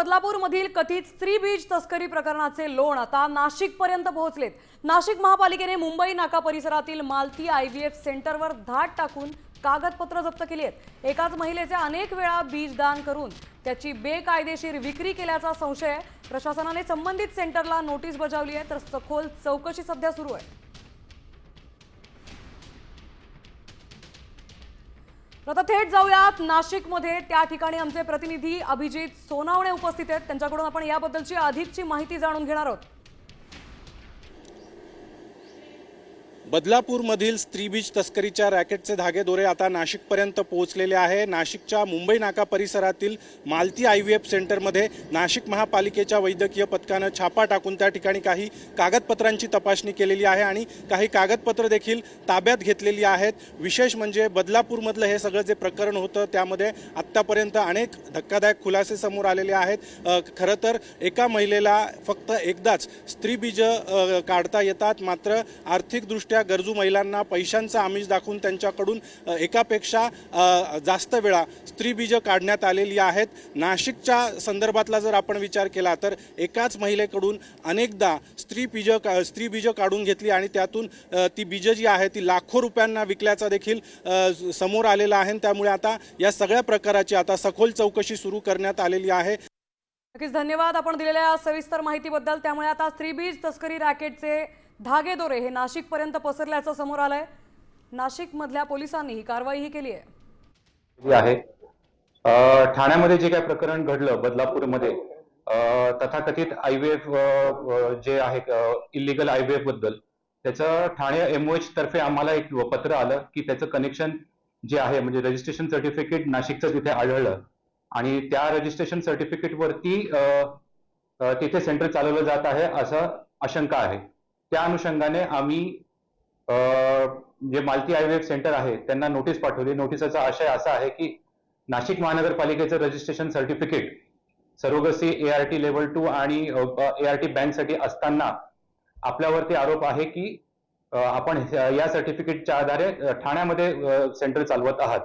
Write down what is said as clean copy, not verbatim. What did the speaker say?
बदलापूरमधील कथित स्त्री बीज तस्करी प्रकरणाचे लोण आता नाशिकपर्यंत पोहोचलेत। नाशिक महापालिकेने मुंबई नाका परिसरातील मालती IVF सेंटरवर धाड टाकून कागदपत्र जप्त केली आहेत। एकाच महिलेचे अनेक वेळा बीज दान करून त्याची बेकायदेशीर विक्री केल्याचा संशय आहे। प्रशासनाने संबंधित सेंटरला नोटीस बजावली आहे, तर सखोल चौकशी सध्या सुरू आहे। आता थेट जाऊयात नाशिकमध्ये। त्या ठिकाणी आमचे प्रतिनिधी अभिजित सोनावणे उपस्थित आहेत, त्यांच्याकडून आपण याबद्दलची अधिकची माहिती जाणून घेणार आहोत। बदलापूरमधील स्त्रीबीज तस्करीच्या रॅकेटचे धागेदोरे आता नाशिकपर्यंत पोहोचलेले आहे। नाशिकच्या मुंबई नाका परिसरातील मालती IVF सेंटरमध्ये नाशिक महापालिकेच्या वैद्यकीय पथकानं छापा टाकून त्या ठिकाणी काही कागदपत्रांची तपासणी केलेली आहे आणि काही कागदपत्र देखील ताब्यात घेतलेली आहेत। विशेष म्हणजे बदलापूरमधलं हे सगळं जे प्रकरण होतं त्यामध्ये आत्तापर्यंत अनेक धक्कादायक खुलासे समोर आलेले आहेत। खरं तर एका महिलेला फक्त एकदाच स्त्रीबीज काढता येतात, मात्र आर्थिकदृष्ट्या गरजू महिलांना पैशांचा आमिष दाखवून त्यांच्याकडून एकापेक्षा जास्त वेळा स्त्रीबीज काढण्यात आलेली आहेत। नाशिकच्या संदर्भातला जर आपण विचार केला तर एकाच महिलेकडून अनेकदा स्त्रीबीज काढून घेतली आणि त्यातून ती बीज जी आहे ती लाखो रुपयांना विकल्याचा देखील समोर आलेला आहे। त्यामुळे आता या सगळ्या प्रकाराची आता सखोल चौकशी सुरू करण्यात आलेली आहे। नक्कीच धन्यवाद आपण दिलेल्या सविस्तर माहितीबद्दल। त्यामुळे आता स्त्रीबीज तस्करी रॅकेटचे धागेदोरे हे नाशिकपर्यंत पसरल्याचं समोर आलंय। नाशिकमधल्या पोलिसांनी ही कारवाई केली आहे। ठाण्यामध्ये जे काही प्रकरण घडलं बदलापूरमध्ये तथाकथित IVF जे आहे इलिगल IVF बद्दल, त्याचं ठाणे MOH तर्फे आम्हाला एक पत्र आलं की त्याचं कनेक्शन जे आहे म्हणजे रजिस्ट्रेशन सर्टिफिकेट नाशिकचं तिथे आढळलं आणि त्या रजिस्ट्रेशन सर्टिफिकेट वरती तिथे सेंटर चालवलं जात आहे असं आशंका आहे। त्या अनुषंगाने आम्ही जे मालती IVF सेंटर आहे त्यांना नोटीस पाठवली। नोटीसचा आशय असा आहे की नाशिक महानगरपालिकेचं registration certificate surrogacy ART level 2 आणि ART बँकसाठी असताना आपल्यावरती आरोप आहे की आपण या सर्टिफिकेटच्या आधारे ठाण्यामध्ये सेंटर चालवत आहात।